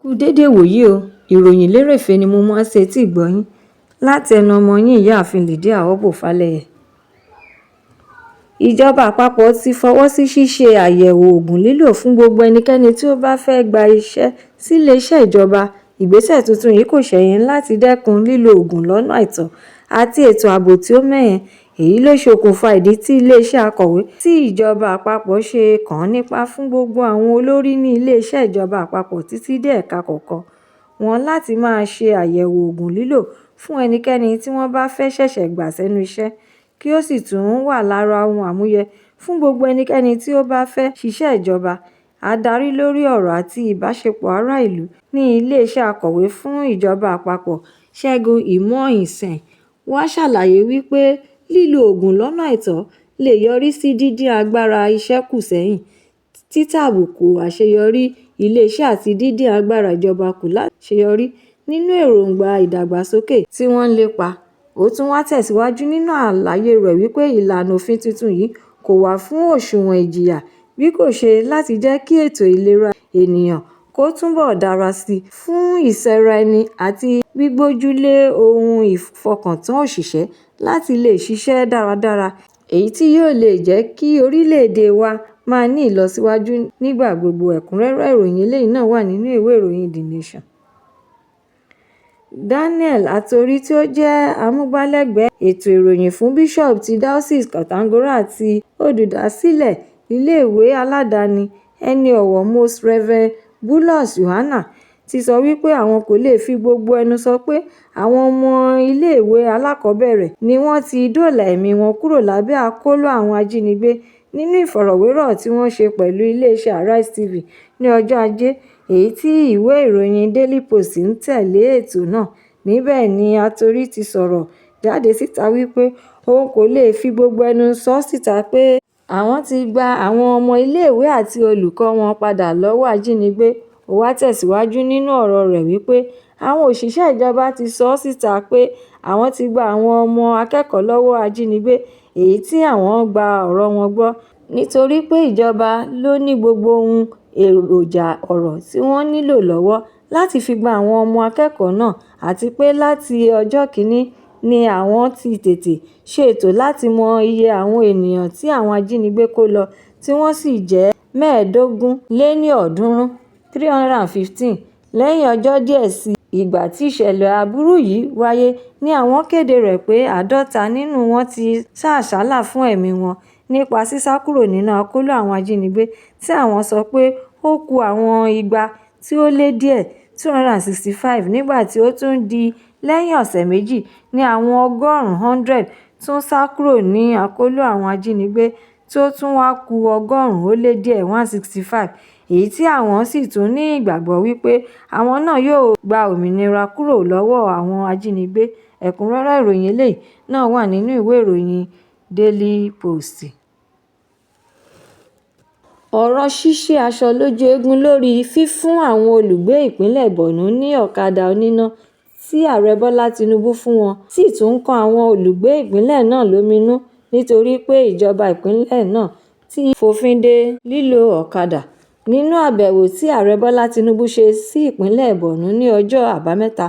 Kú dédé wòyí o, ìròyìn lérèfé ni mo máa ń ṣe tí ìgbọ́yín láti ẹnu ọmọ yín ìyáàfin Lydia Àwọ́bọ̀-Fálẹ́yẹ. Ìjọba àpapọ̀ ti fọwọ́ sí ṣíṣe àyẹ̀wò oògùn lílò fún gbogbo ẹnikẹ́ni tí ó bá fẹ́ gba iṣẹ́ síléeṣẹ́ ìjọba. Ìgbésẹ̀ tuntun yìí kò ṣẹ̀yìn láti dẹ́kun lílo oògùn lọ́nà àìtọ́ àti ètò ààbò tí ó mẹ́hẹ. Èyí ló ṣokùnfà ìdí tí iléeṣẹ́ akọ̀wé tí ìjọba àpapọ̀ ṣe kàn án nípa fún gbogbo àwọn olórí ní iléeṣẹ́ ìjọba àpapọ̀ títí dé ẹ̀ka kọ̀ọ̀kan wọn láti máa ṣe àyẹ̀wò oògùn lílò fún ẹnikẹ́ni tí wọ́n bá fẹ́ ṣẹ̀ṣẹ̀ gbà sẹ́nu iṣẹ́, kí ó sì tún wà lára ohun àmúyẹ fún gbogbo ẹnikẹ́ni tí ó bá fẹ́ ṣiṣẹ́ ìjọba. Adarí lórí ọ̀rọ̀ àti ìbáṣepọ̀ ará ìlú ní iléeṣẹ́ akọ̀wé fún ìjọba àpapọ̀, Ṣẹ́gun Ìmọ̀-Ìsẹ̀n, wá ṣàlàyé wípé lílo oògùn lọ́nà àìtọ́ lè yọrí sí dídín agbára iṣẹ́ kù sẹ́yìn, títàbùkù àṣeyọrí iléeṣẹ́ àti dídín agbára ìjọba kù láti ṣàṣeyọrí nínú èròǹgbà ìdàgbàsókè tí wọ́n ń lépa. Ó tún wá tẹ̀síwájú nínú àlàyé rẹ̀ wípé ìlànà òfin tuntun yìí kò wà fún òṣùwọ̀n ìjìyà bí kò ṣe láti jẹ́ kí ètò ìlera ènìyàn kó túbọ̀ dára sí i fún ìsẹ́ra ẹni àti gbígbójúlé ohun ìfọkàntán òṣìṣẹ́ láti lè ṣiṣẹ́ dáradára, èyí tí yóò lè jẹ́ kí orílẹ̀-èdè wa máa ní ìlọsíwájú nígbà gbogbo. Ẹ̀kúnrẹ́rẹ́ ìròyìn eléyìí náà wà nínú ìwé ìròyìn The Nation. Daniel Àtòrí tí ó jẹ́ amúgbálẹ́gbẹ̀ẹ́ ètò ìròyìn fún Bishop ti Diocese Katangora àti olùdásílẹ̀ iléèwé aládàáni ẹni ọ̀wọ̀ Most Reverend Bulus Yohana ti sọ wípé àwọn kò lè fi gbogbo ẹnu sọ pé àwọn ọmọ iléèwé alákọ̀ọ́bẹ̀rẹ̀ ni wọ́n ti dóòlà ẹ̀mí wọn kúrò lábẹ́ àkóló àwọn ajínigbé. Nínú ìfọ̀rọ̀wérọ̀ tí wọ́n ṣe pẹ̀lú iléeṣẹ́ Arise TV ní ọjọ́ Ajé, èyí tí ìwé ìròyìn Daily Post ń tẹ̀lé ètò náà, níbẹ̀ ni Àtòrí ti sọ̀rọ̀ jáde síta wípé òun kò lè fi gbogbo ẹnu sọ síta pé àwọn ti gba àwọn ọmọ iléèwé àti olùkọ́ wọn padà lọ́wọ́ ajínigbé. Ó wá tẹ̀síwájú nínú ọ̀rọ̀ rẹ̀ wípé àwọn òṣìṣẹ́ ìjọba ti sọ síta pé àwọn ti gba àwọn ọmọ akẹ́kọ̀ọ́ lọ́wọ́ ajínigbé, èyí tí àwọn gba ọ̀rọ̀ wọn gbọ́ nítorí pé ìjọba ló ní gbogbo ohun èròjà ọ̀rọ̀ tí wọ́n nílò lọ́wọ́ láti fi gba àwọn ọmọ akẹ́kọ̀ọ́ náà, àti pé láti ọjọ́ kìíní ni àwọn ti tètè ṣètò láti mọ iye àwọn ènìyàn tí àwọn ajínigbé kó lọ, tí wọ́n sì jẹ́ 315. Lẹ́yìn ọjọ́ díẹ̀ sí ìgbà tí ìṣẹ̀lẹ̀ aburú yìí wáyé ni àwọn kéde rẹ̀ pé 50 nínú wọn ti sá àsálà fún ẹ̀mí wọn nípa sísá kúrò nínú àkóló àwọn ajínigbé, tí àwọn sọ pé ó kù àwọn 200 tí ó lé díẹ̀ 265 nígbà tí ó tún di lẹ́yìn ọ̀sẹ̀ méjì ni àwọn 100 tún sá kúrò ní àkóló àwọn ajínigbé, tí ó tún wá kù 100 ó lé díẹ̀ 165, èyí tí àwọn sì tún ní ìgbàgbọ́ wípé àwọn náà yóò gba òmìnira kúrò lọ́wọ́ àwọn ajínigbé. Ẹ̀kúnrẹ́rẹ́ ìròyìn eléyìí náà wà nínú ìwé ìròyìn Daily Post. Ọ̀rọ̀ ṣíṣí aṣọ lójú eégún lórí fífún àwọn olùgbé ìpínlẹ̀ Borno ní ọ̀kadà oníná tí Ààrẹ Bọ́lá Tinubu fún wọn sì tún kan àwọn olùgbé ìpínlẹ̀ náà lóminú nítorí pé ìjọba ìpínlẹ̀ náà ti fòfin de lílo ọ̀kadà. Nínú àbẹ̀wò tí Ààrẹ Bọ́lá Tinubu ṣe sí ìpínlẹ̀ Borno ní ọjọ́ Àbámẹ́ta,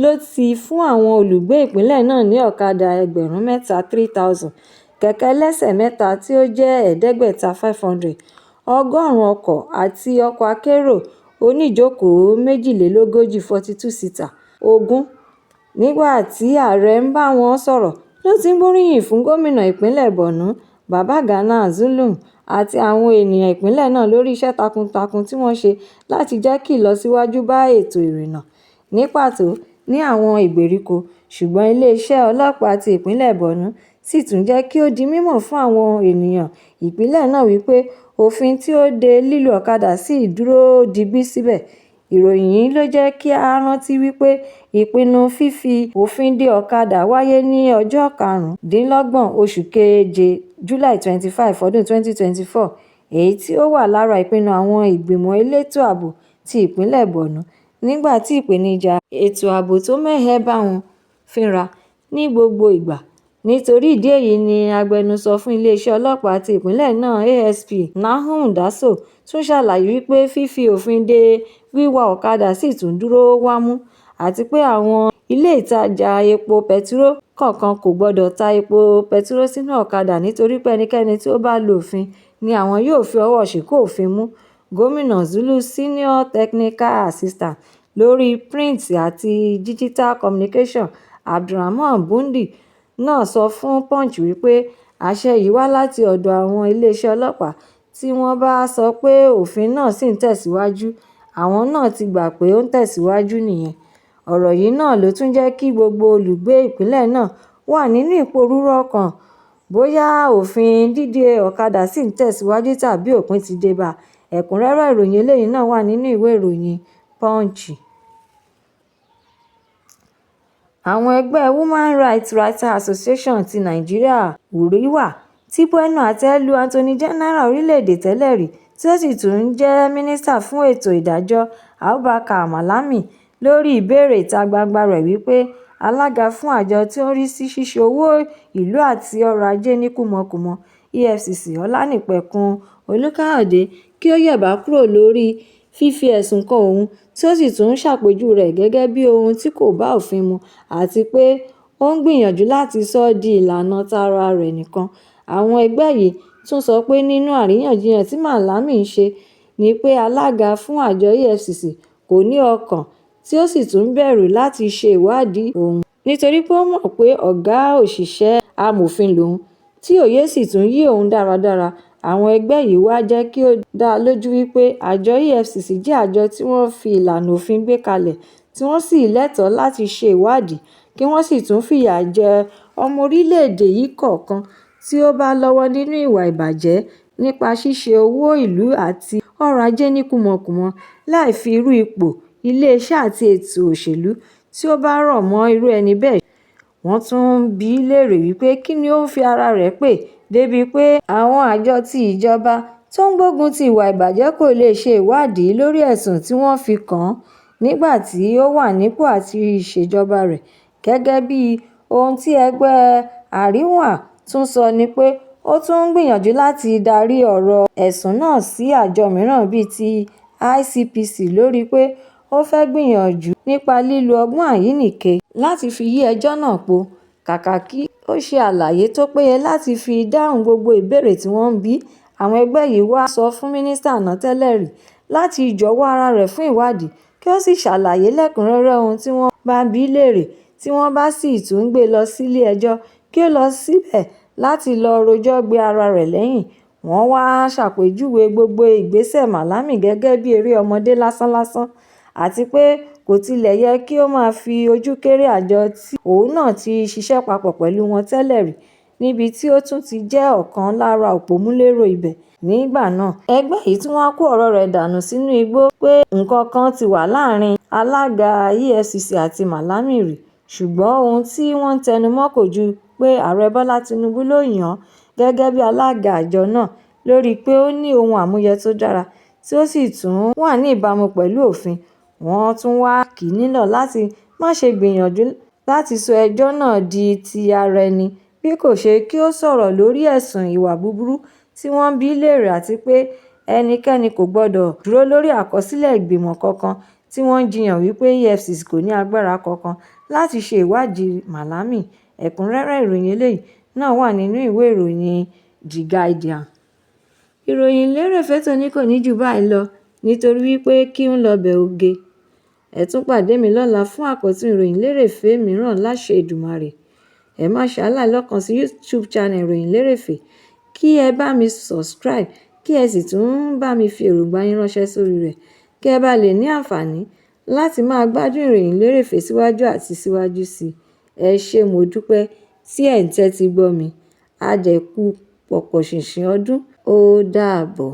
ló ti fún àwọn olùgbé ìpínlẹ̀ náà ní ọ̀kadà 3000, kẹ̀kẹ́ ẹlẹ́sẹ̀ mẹ́ta tí ó jẹ́ 500, 100 ọkọ̀ àti ọkọ̀ akérò oníjókòó 42 42-seater 20. Nígbà tí ààrẹ ń bá wọn sọ̀rọ̀ ló ti ń gbóríyìn fún gómìnà ìpínlẹ̀ Borno Babagana Zulum àti àwọn ènìyàn ìpínlẹ̀ náà lórí iṣẹ́ takuntakun tí wọ́n ṣe láti jẹ́ kí ìlọsíwájú bá ètò ìrìnnà ní pàtó ní àwọn ìgbèríko. Ṣùgbọ́n iléeṣẹ́ ọlọ́pàá ti ìpínlẹ̀ Borno sì tún jẹ́ kí ó di mímọ̀ fún àwọn ènìyàn ìpínlẹ̀ náà wípé òfin tí ó de lílo ọ̀kadà sì dúró digbí síbẹ̀. Ìròyìn yìí ló jẹ́ kí a rántí wípé ìpinnu fífi òfin de ọ̀kadà wáyé ní ọjọ́ 25 oṣù keje July 25 ọdún 2024, èyí tí ó wà lára ìpinnu àwọn ìgbìmọ̀ elétò ààbò ti ìpínlẹ̀ Borno nígbà tí ìpèníjà ètò ààbò tó mẹ́hẹ bá wọn fínra ní gbogbo ìgbà nítorí ìdí èyí ni agbẹnusọ fún iléeṣẹ́ ọlọ́pàá ti ìpínlẹ̀ náà ASP Nahum Daso tún ṣàlàyé wípé fífi òfin de wíwa ọ̀kadà sì tún dúró wámú àti pé àwọn ilé ìtajà epo bẹtiró kọ̀ọ̀kan kò gbọdọ̀ ta epo bẹtiró sínú ọ̀kadà nítorí pé ẹnikẹ́ni tí ó bá lo òfin ni àwọn yóò fi ọwọ́ ṣìkún òfin mú. Gómìnà Zulu Senior Technical Assistant lórí Print àti Digital Communication Abdulrahman Bundi náà sọ fún Punch wípé àṣẹ yìí wá láti ọ̀dọ̀ àwọn iléeṣẹ́ ọlọ́pàá tí wọ́n bá sọ pé òfin náà ṣì ń tẹ̀síwájú àwọn náà ti gbà pé ó ń tẹ̀síwájú nìyẹn. Ọ̀rọ̀ yìí náà ló tún jẹ́ kí gbogbo olùgbé ìpínlẹ̀ náà wà nínú ìpòrúurú ọkàn bóyá òfin dídè ọ̀kadà ṣì ń tẹ̀síwájú tàbí òpin ti dé bá. Ẹ̀kúnrẹ́rẹ́ ìròyìn eléyìí náà wà nínú ìwé ìròyìn Punch. Àwọn ẹgbẹ́ Women Rights Writers Association ti Nàìjíríà WRIWA ti bu ẹnu àtẹ́ lu Attorney General orílẹ̀-èdè tẹ́lẹ̀ rí tí ó sì tún jẹ́ mínísítà fún ètò ìdájọ́ Abubakar Malami lórí ìbéèrè ìta gbangba rẹ̀ wípé alága fún àjọ tí ó ń rí sí ṣíṣe owó ìlú àti ọrọ̀ ajé ní kúmọkùmọ EFCC Ọlánìpẹ̀kun Olúkáyọ̀dé kí ó yẹ̀bá kúrò lórí fífi ẹ̀sùn kan òun tí ó sì tún ṣàpèjúwe rẹ̀ gẹ́gẹ́ bí ohun tí kò bá òfin mu àti pé ó ń gbìyànjú láti sọ ọ́ di ìlànà tara rẹ̀ nìkan. Àwọn ẹgbẹ́ yìí tún sọ pé nínú àríyànjiyàn tí Malami ń ṣe ni pé alága fún àjọ EFCC kò ní ọkàn tí ó sì tún bẹ̀rù láti ṣe ìwádìí òun nítorí pé ó mọ̀ pé ọ̀gá òṣìṣẹ́ amòfin lòun tí òye sì tún yé òun dáradára. Àwọn ẹgbẹ́ yìí wá jẹ́ kí ó dá lójú wípé àjọ EFCC jẹ́ àjọ tí wọ́n fi ìlànà òfin gbé kalẹ̀ tí wọ́n sì lẹ́tọ̀ọ́ láti ṣe ìwádìí kí wọ́n sì tún fìyà jẹ ọmọ orílẹ̀-èdè yìí kọ̀ọ̀kan tí ó bá lọ́wọ́ nínú ìwà ìbàjẹ́ nípa ṣíṣe owó ìlú àti ọrọ̀ ajé ní kúmọkùmọ láì fi irú ipò, iléeṣẹ́ àti ètò òṣèlú tí ó bá rọ̀ mọ́ irú ẹni bẹ́ẹ̀. Wọ́n tún bi í léèrè wípé kí ni ó ń fi ara rẹ̀ pè débi pé àwọn àjọ ti ìjọba tó ń gbógun ti ìwà ìbàjẹ́ kò lè ṣe ìwádìí lórí ẹ̀sùn tí wọ́n fi kàn án nígbà tí ó wà nípò àti ìṣèjọba rẹ̀. Gẹ́gẹ́ bí ohun tí ẹgbẹ́ Àríwá tún sọ ni pé ó tún ń gbìyànjú láti darí ọ̀rọ̀ ẹ̀sùn náà sí àjọ mìíràn bíi ti ICPC lórí pé ó fẹ́ gbìyànjú nípa lílo ọgbọ́n àyíníke láti fi yí ẹjọ́ náà po kàkà kí ó ṣe àlàyé tó péye láti fi dáhùn gbogbo ìbéèrè tí wọ́n ń bi. Àwọn ẹgbẹ́ yìí wá sọ fún mínísítà náà tẹ́lẹ̀ rí láti jọ̀wọ́ ara rẹ̀ fún ìwádìí kí ó sì ṣàlàyé lẹ́kùnrẹ́rẹ́ ohun tí wọ́n bá bi í léèrè tí wọ́n bá sì tún gbé lọ sílé ẹjọ́ kí ó lọ síbẹ̀ láti lọ rojọ́ gbé ara rẹ̀ lẹ́yìn. Wọ́n wá ṣàpèjúwe gbogbo ìgbésẹ̀ Malami gẹ́gẹ́ bí eré ọmọdé lásánlásán àti pé kò tilẹ̀ yẹ kí ó máa fi ojú kéré àjọ tí òun náà ti ṣiṣẹ́ papọ̀ pẹ̀lú wọn tẹ́lẹ̀ rí níbi tí ó tún ti jẹ́ ọ̀kan lára òpómúléró ibẹ̀ nígbà náà. Ẹgbẹ́ yìí tún wá kó ọ̀rọ̀ rẹ̀ dànù sínú igbó pé nǹkan kan ti wà láàrin alága EFCC àti Malami rí ṣùgbọ́n ohun tí wọ́n ń tẹnumọ́ kò ju pé ààrẹ Bọ́lá Tinubu ló yàn án gẹ́gẹ́ bí alága àjọ náà lórí pé ó ní ohun àmúyẹ tó dára tí ó sì tún wà ní ìbámu pẹ̀lú òfin. Wọ́n tún wá kì í nílọ̀ láti má ṣe gbìyànjú láti sọ ẹjọ́ náà di ti ara ẹni bí kò ṣe kí ó sọ̀rọ̀ lórí ẹ̀sùn ìwà búburú tí wọ́n bi í léèrè àti pé ẹnikẹ́ni kò gbọdọ̀ dúró lórí àkọsílẹ̀ ìgbìmọ̀ kankan tí wọ́n jiyàn wípé EFCC kò ní agbára kankan láti ṣe ìwádìí Malami. Ẹ̀kúnrẹ́rẹ́ ìròyìn eléyìí náà wà nínú ìwé ìròyìn The Guardian. Ìròyìn Lerefe Toni kò ní jù báyìí lọ nítorí wípé kí ń lọ bẹ̀ oge. Ẹ tún pàdé mi lọ́la fún àkọ́tún ìròyìn Lerefe mìíràn láṣẹ Èdùmàrè. Ẹ má ṣàlàyé lọ́kàn sí YouTube channel ìròyìn Lerefe kí ẹ bá mi subscribe kí ẹ sì tún bá mi fi èròǹgbà yín ránṣẹ́ sórí rẹ̀ kí ẹ bá lè ní àǹfààní láti máa gbádùn ìròyìn Lerefe síwájú àti síwájú sí i. Ẹ ṣé mo dúpẹ́ tí ẹ̀ ń tẹ́tí gbọ́ mi. A dẹ̀ kú pọ̀pọ̀ ṣìnṣìn ọdún. Ó dàbọ̀.